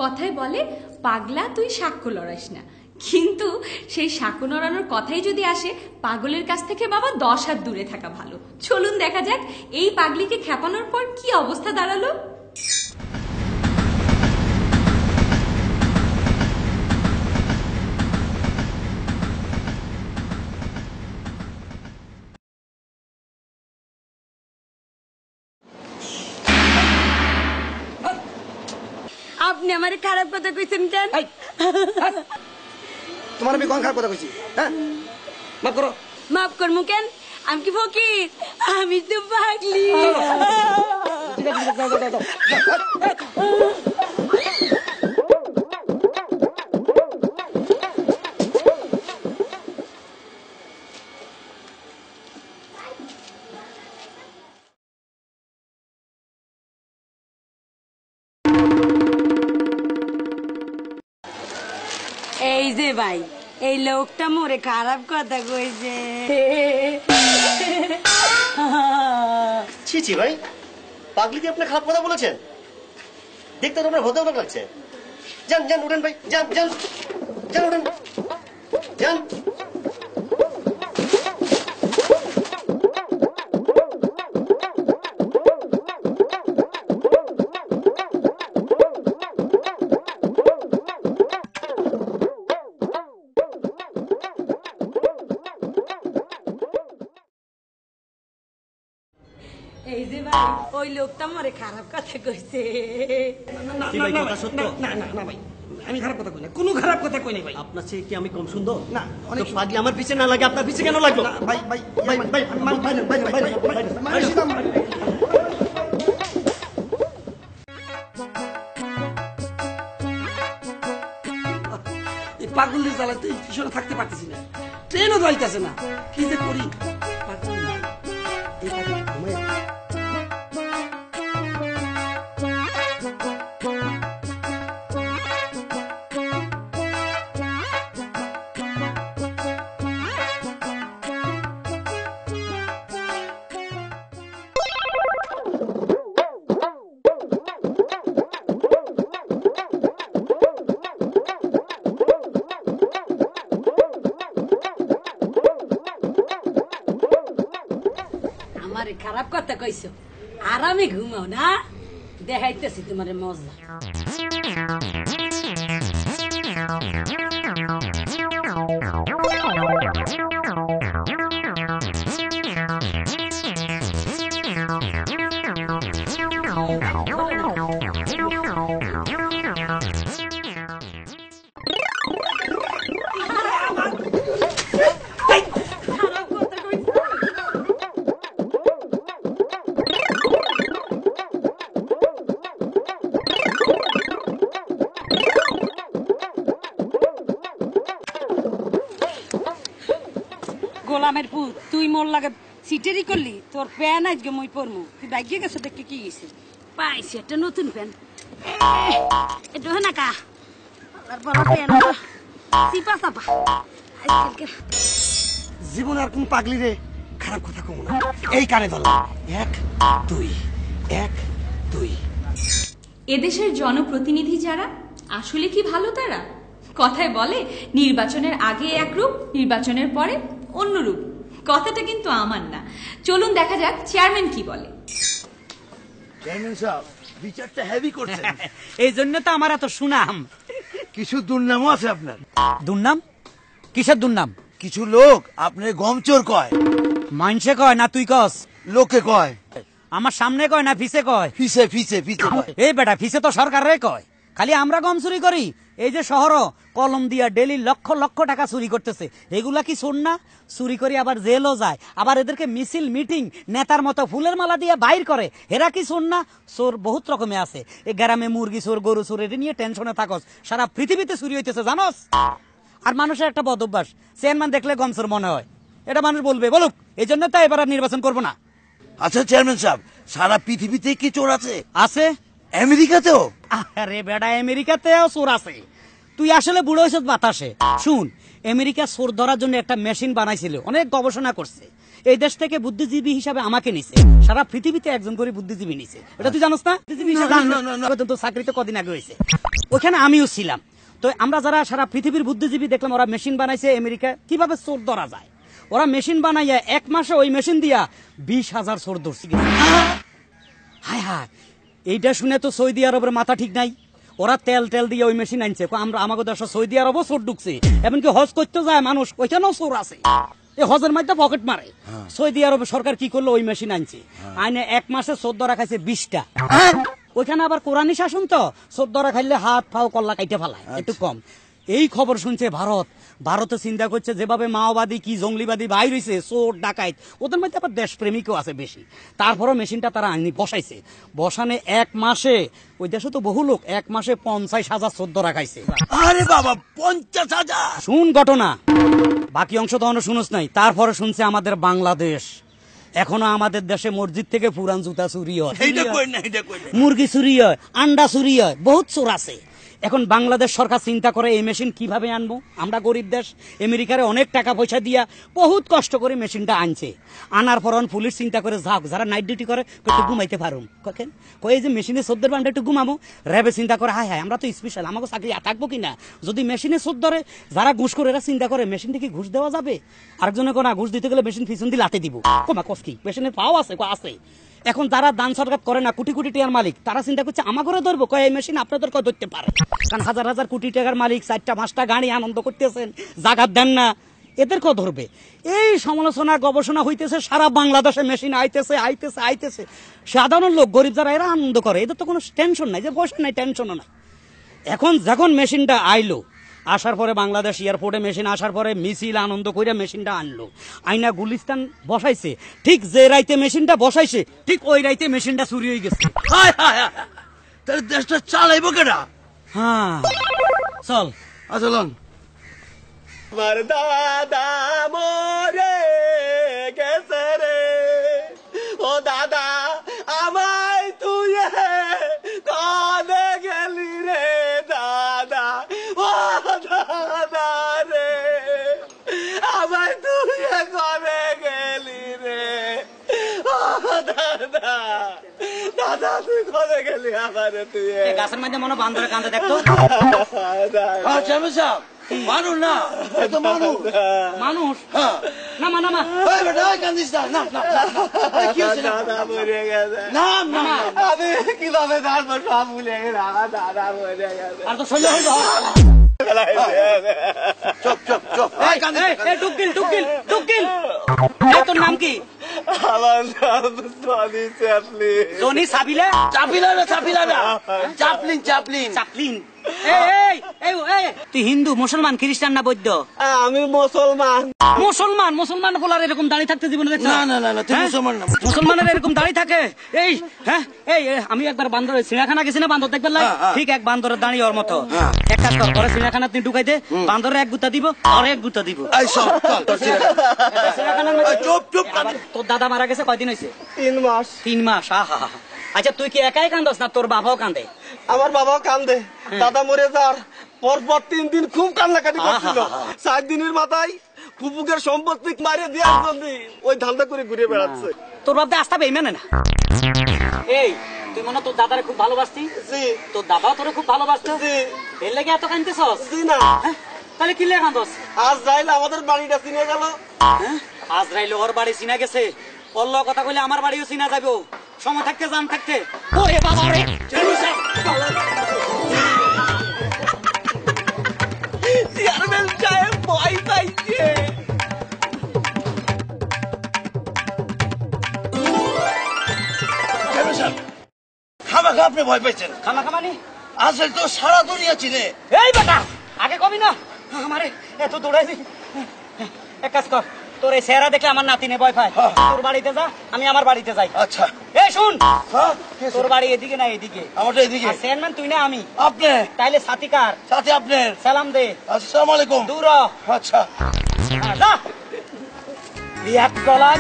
কথায় বলে পাগলা তুই সাক্ষ্য লড়াস না, কিন্তু সেই সাক্ষ্য লড়ানোর কথাই যদি আসে পাগলের কাছ থেকে বাবা 10 হাত দূরে থাকা ভালো। চলুন দেখা যাক এই পাগলিকে খেপানোর পর কি অবস্থা দাঁড়ালো। আপনি আমার খারাপ কথা কইছেন কেন? তোমার আমি কোন খারাপ কথা কইছি? হ্যাঁ, মাফ করো। মাফ করমু কেন? আমি কি ফকির? আমি তো পাগলি। এই যে ভাই, এই লোকটা মোরে খারাপ কথা কইছে। ছি ছি ভাই, পাগলি কি আপনি খারাপ কথা বলেছেন? দেখতে তো আপনার ভদ্রলোক লাগছে। যান যান উঠেন ভাই, যান যান যান উঠেন যান। এই যে ভাই, ওই লোকটা মোরে খারাপ কথা কইছে। ভাই, আমি খারাপ কথা কই না, কোনো খারাপ কথা কই নাই ভাই। আপনার চেয়ে কি আমি কম সুন্দর? না, অনেক পাগলি আমার পিছে না লাগে আপনার পিছে কেন লাগলো? ভাই ভাই ভাই ভাই পাগলের জ্বালাতে স্টেশনে থাকতে পারতেছি না, ট্রেনও যাইতেছে না, কি যে করি। আমারে খারাপ কথা কইছো, আরামে ঘুমাও না, দেখাইতেছি তোমার মজা। গোলামের পুত, তুই মোর লাগে সিটেরি করলি, তোর প্যান আজকে মই পরমু। তুই বাইকে গেছো দেখতে কি গেছে? পাইছি একটা নতুন প্যান, একটু না কা প্যান চিপা চাপা। জীবন আর কোন পাগলি রে খারাপ কথা কম না, এই কানে ধরলাম। 1 2 1 2। এদেশের জনপ্রতিনিধি যারা আসলে কি ভালো তারা? কথায় বলে নির্বাচনের আগে এক রূপ, নির্বাচনের পরে অন্য রূপ। কথাটা কিন্তু আমার না। চলুন দেখা যাক চেয়ারম্যান কি বলে। চেয়ারম্যান সাহেব, বিচারটা হেভি করছেন। এই জন্য তো আমার এত সুনাম। কিছু দুর্নামও আছে আপনার। দুর্নাম? কিসের দুর্নাম? কিছু লোক আপনার গমচোর কয়। মাইনসে কয় না তুই কস? লোকে কয়। আমার সামনে কয় না ফিসে কয়? ফিসে ফিসে ফিসে কয়। এই বেটা, ফিসে তো সরকারে কয়। খালি আমরা গম চুরি করি? এই যে শহর কলম দিয়া ডেলি লক্ষ লক্ষ টাকা চুরি করতেছে, এগুলা কি চোর না? চুরি করি আবার জেলও যায়, আবার এদেরকে মিছিল মিটিং নেতার মতো ফুলের মালা দিয়ে বাইর করে, এরা কি চোর না? চোর বহুত রকমে আছে। এই গ্রামে মুরগি চোর, গরু চোর, এটা নিয়ে টেনশনে থাকস। সারা পৃথিবীতে চুরি হইতেছে জানোস? আর মানুষের একটা বদ অভ্যাস, চেয়ারম্যান দেখলে গম চোর মনে হয়। এটা মানুষ বলবে, বলুক। এই জন্য তো এবার আর নির্বাচন করবো না। আচ্ছা চেয়ারম্যান সাহেব, সারা পৃথিবীতে কি চোর আছে? আছে। আমেরিকাতেও? আরে বেটা, আমেরিকাতেও চোর আছে। তুই আসলে বুড়ো হয়েছ বাতাসে। শুন, আমেরিকা চোর ধরার জন্য একটা মেশিন বানাইছিল, অনেক গবেষণা করছে। এই দেশ থেকে বুদ্ধিজীবী হিসাবে আমাকে নিছে, সারা পৃথিবীতে একজন করে বুদ্ধিজীবী নিছে, এটা তুই জানোস না? বুদ্ধিজীবী হিসাবে তো চাকরিতে কদিন আগে হয়েছে, ওখানে আমিও ছিলাম। তো আমরা যারা সারা পৃথিবীর বুদ্ধিজীবী দেখলাম, ওরা মেশিন বানাইছে আমেরিকা কিভাবে চোর ধরা যায়, ওরা মেশিন বানাইয়া 1 মাসে ওই মেশিন দিয়া 20,000 চোর ধরছি। হায় হায়, এইটা শুনে তো সৌদি আরবের মাথা ঠিক নাই, ওরা তেল দিয়ে ওই মেশিন আনছে। আমরা আমাদের দেশে সৌদি আরবও চোর ঢুকছে, এমনকি হজ করতে যায় মানুষ, ওইখানেও চোর আছে, এই হজের মধ্যে পকেট মারে। সৌদি আরবের সরকার কি করলো, ওই মেশিন আনছে, আইনে 1 মাসে চোর ধরা খাইছে 20টা। ওইখানে আবার কোরআনী শাসন তো, চোর ধরা খাইলে হাত ফাও কল্লা কাইটে ফেলায়, একটু কম। এই খবর শুনছে ভারতে চিন্তা করছে যেভাবে মাওবাদী কি জঙ্গলিবাদী বাইর হইছে, চোর ডাকাইত, ওদের মধ্যে আবার দেশপ্রেমিকও আছে বেশি। তারপরও মেশিনটা তারা আইনি বসাইছে, বসানে 1 মাসে, ওই দেশে তো বহু লোক 1 মাসে 50,000 চোর ধরা খাইছে। আরে বাবা, 50,000! শুন ঘটনা, বাকি অংশ তো শুনোস নাই। তারপরে শুনছে আমাদের বাংলাদেশ, এখনো আমাদের দেশে মসজিদ থেকে পুরান জুতা চুরি হয়, মুরগি চুরি হয়, আন্ডা চুরি হয়, বহুত চোর আছে। এখন বাংলাদেশ সরকার চিন্তা করে এই মেশিন কিভাবে আনবো, আমরা গরিব দেশ, আমেরিকারে অনেক টাকা পয়সা দিয়া বহুত কষ্ট করে মেশিনটা আনছে। আনার পর পুলিশ চিন্তা করে যাক, যারা নাইট ডিউটি করে একটু ঘুমাইতে পারুন, এই যে মেশিনে 14 ঘন্টা একটু ঘুমাবো। র্যাবে চিন্তা করে হায় হায় আমরা তো স্পেশাল, আমাকে চাকরি থাকবো কিনা যদি মেশিনে চোর ধরে। যারা ঘুষ করে এরা চিন্তা করে মেশিন থেকে ঘুষ দেওয়া যাবে, আরেকজনে কোনা ঘুষ দিতে গেলে মেশিন পিছন দিয়ে লাতে দিব, কমা কষ্টি মেশিনের পাও আছে আছে। এখন যারা দান সরকার করে না, কোটি কোটি টাকার মালিক, তারা চিন্তা করছে আমার ঘরে ধরবো, কয় এই মেশিন আপনাদের কয় ধরতে পারে, কারণ হাজার হাজার কোটি টাকার মালিক 4টা 5টা গাড়ি আনন্দ করতেছেন, জাগাত দেন না, এদের কয় ধরবে। এই সমালোচনা গবেষণা হইতেছে, সারা বাংলাদেশে মেশিন আইতেছে। সাধারণ লোক গরিব যারা, এরা আনন্দ করে, এদের তো কোনো টেনশন নাই, যে পয়সা নাই, টেনশনও নাই। এখন যখন মেশিনটা আইলো, আসার পরে বাংলাদেশ এয়ারপোর্টে মেশিন আসার পরে মিছিল আনন্দ করে মেশিনটা আনলো, আইনা গুলিস্তান বসাইছে। ঠিক যে রাইতে মেশিনটা বসাইছে, ঠিক ওই রাইতে মেশিনটা চুরি হয়ে গেছে। তাহলে দেশটা চালাইবো কেডা? হ্যাঁ চল চলুন। আমার দাদা মরে গেছে রে, ও দাদা আমায় তুই কাঁদে গেলি রে দাদা, ও দাদা রে আমায় তুই কাঁদে গেলি রে, ও দাদা, দাদা তুই কাঁদে গেলি আমারে, তুই গাছের মধ্যে মনে বান্দরে কান্দে দেখতো। মানুষ না, এত মানুষ মানুষ নামা কান্দিস না, দাদা মরে গেছে, আমি কিভাবে দাঁড়বো, সব ভুলে গেছে, আমার দাদা মরে গেছে। আর তো শৈল হইল। চুপ চুপ চুপ, টুকিল তোর নাম কি? আমার নাম জনি চ্যাপলিন। জনি সাবিলা? চাপিলা না, চাপলিন। তুই হিন্দু, মুসলমান, খ্রিস্টান না বৌদ্ধ? আমি মুসলমান। মুসলমান বলার এরকম দাঁড়িয়ে থাকতে জীবনে দেখছ? না, তুই মুসলমান না। মুসলমানের এরকম দাঁড়িয়ে থাকে? আমি একবার বান্দর চিড়িয়াখানা গেছি না, বান্দর দেখবার লাগে, ঠিক এক বান্দরের দাঁড়িয়ে ওর মতো। এক কাজ কর, পরে চিড়িয়াখানা তুই ঢুকাই দে, বান্দরের 1 গুতা দিব, আর 1 গুতা দিব। তোর দাদা মারা গেছে কয়দিন হয়েছে? 3 মাস। 3 মাস? আহা। আচ্ছা তুই কি একাই কান্দস না তোর বাবাও কান্দে? আমার বাবাও কান্দে, দাদা মরে যাওয়ার পরপর 3 দিন খুব কান্নাকাটি করছিল। 4 দিনের মাথায় ফুপুকের সম্পত্তি মারিয়ে দেওয়ার জন্য ওই ধান্দা করে ঘুরে বেড়াচ্ছে। তোর বাপ আসতে হবে মানে না? এই তুই মনে তোর দাদারে খুব ভালোবাসতি? জি। তোর দাদাও তোরে খুব ভালোবাসতো? জি। এর লেগে এত কান্দতেছস? জি না। তাহলে কি লেগে কান্দস? আজ যাইলে আমাদের বাড়িটা চিনে গেল। আজ রাইলে ওর বাড়ি চিনা গেছে, অল্ল কথা কইলে আমার বাড়িও চিনা যাবে, সময় থাকতে জান থাকতে। ওরে বাবা রে, চেয়ারম্যান সাহেব ভয় পাইছে। খামাখা আপনি ভয় পাইছেন? খামাখামানি আসলে তো সারা দুনিয়া চিনে। এই বেটা আগে কবি না আমারে এত দৌড়াইবি। এক কাজ কর, তোর এই চেহারা দেখলে আমার নাতিনে ভয় পায়, তোর বাড়িতে যা, আমি আমার বাড়িতে যাই। আচ্ছা। এই শুন, তোর বাড়ি এদিকে না এদিকে? আমারটা এদিকে। চেয়ারম্যান তুই না আমি? আপনি। তাইলে সাথীকার সাথে আপনার সালাম দে। আসসালামু আলাইকুম। দূর আচ্ছা। যা এক গলা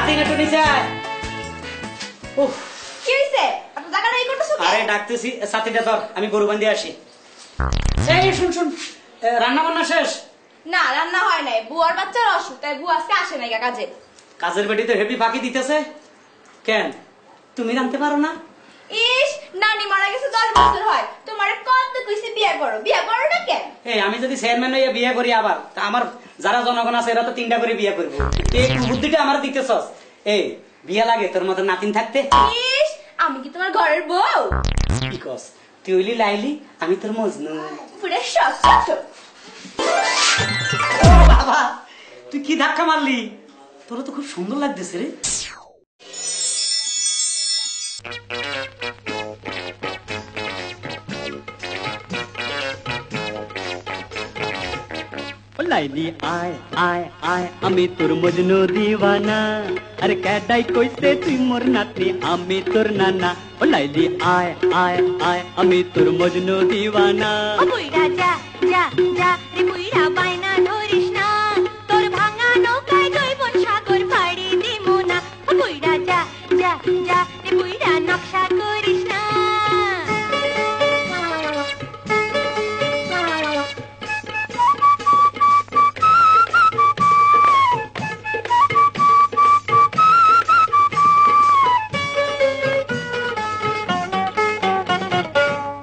সাথিন একটু নিচে আয়। উফ, কি হইছে? আপনি জায়গাটা এই করতেছো আরে ডাকতেছি সাথিটা ধর, আমি গরু বান্ধি আসি। এই শুন শুন, রান্না বান্না শেষ? না, রান্না হয় নাই। বুয়ার বাচ্চার অসুখ, তাই বুয়া আজকে আসে নাই কাজে। কাজের বেটি তো হেভি ফাঁকি দিতেছে। কেন তুমি রাঁধতে পারো না? ইস, নানি মারা গেছে 10 বছর হয়। তোমারে কত কইছে বিয়ে করো, বিয়ে করো না কেন? এই আমি যদি চেয়ারম্যান হইয়া বিয়ে করি আবার, তা আমার যারা জনগণ আছে এরা তো 3টা করে বিয়ে করবো। এই বুদ্ধিটা আমার দিতেছস। এই বিয়ে লাগে তোর মতো নাতিন থাকতে? ইস, আমি কি তোমার ঘরের বউ? কি কস? তুই হইলি লাইলি, আমি তোর মজনু। পুরো সব। ও বাবা, তুই কি ধাক্কা মারলি? তোর তো খুব সুন্দর লাগতেছে রে। লাইলি আয় আয় আয় আমি তোর মজনু দিওয়ানা, আরে ক্যাডাই কইছে তুই মোর নাতি আমি তোর নানা। ও লাইলি আয় আয় আয় আমি তোর মজনু দিওয়ানা। ও বুইড়া যা যা যা রে বুইড়া বাইনা ধরিস না, তোর ভাঙা নৌকায় জৈবন সাগর পাড়ি দিমু না। ও বুইড়া যা যা যা রে বুইড়া নকশা করিস না।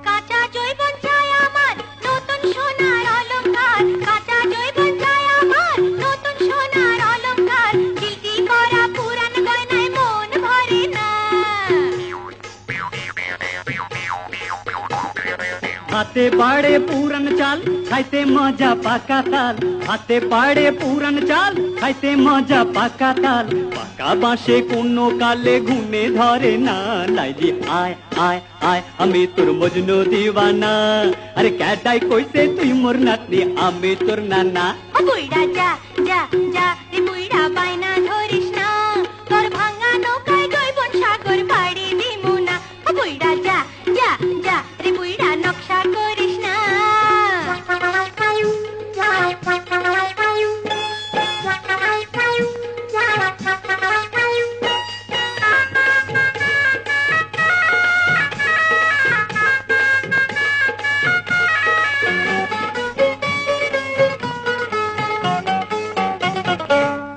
কাঁচা জৈবন চাই আমার নতুন সোনার অলংকার, কাঁচা জৈবন চাই আমার নতুন সোনার অলংকার, গিলটি করা পুরান গয়নায় মন ভরে না। হাতে পাড়ে পুরান চাল খাইতে মজা পাকা তাল, হাতে পাড়ে পুরান চাল খাইতে মজা পাকা তাল, পাকা বাঁশে কোনো কালে ঘুমে ধরে না। লাইলি আয় আয় আয় আমি তোর মজনু দিওয়ানা, আরে ক্যাডাই কইছে তুই মোর নাতনি আমি তোর নানা। ও বুইড়া যা যা যা রে বুইড়া বাইনা ধরিস না, তোর ভাঙা নৌকায় জৈবন সাগর পাড়ি দিমু না। ও বুইড়া যা যা যা রে বুইড়া নকশা করিস না।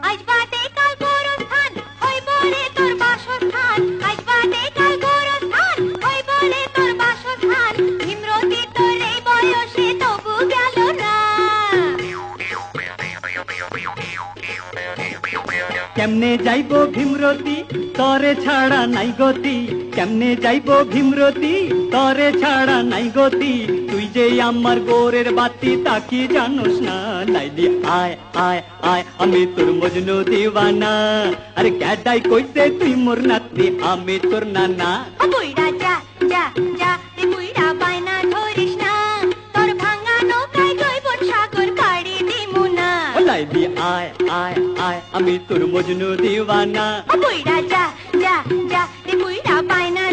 আজ বাদে কাল গোরস্থান হইব রে তোর বাসস্থান, আজ বাদে কাল গোরস্থান হইব রে তোর বাসস্থান, ভীমরতি তোর এই বয়সে তবু গেল না। কেমনে যাইবো ভীমরতি তরে ছাড়া নাই গতি, কেমনে যাইবো ভীমরতি তরে ছাড়া নাই গতি, তুই যে আমার গোরের বাতি তা কি জানোস না। লাইলি আয় আয় আয় আমি তোর মজনু দিওয়ানা, আরে ক্যাডাই কইছে তুই মোর নাতনি আমি তোর নানা। ও বুইড়া যা যা যা রে বুইড়া বাইনা ধরিস না, তোর ভাঙা নৌকায় জৈবন সাগর পাড়ি দিমু না। ও লাইলি আয় আয় আয় আমি তোর মজনু দিওয়ানা। ও বুইড়া যা যা যা রে বুইড়া বাইনা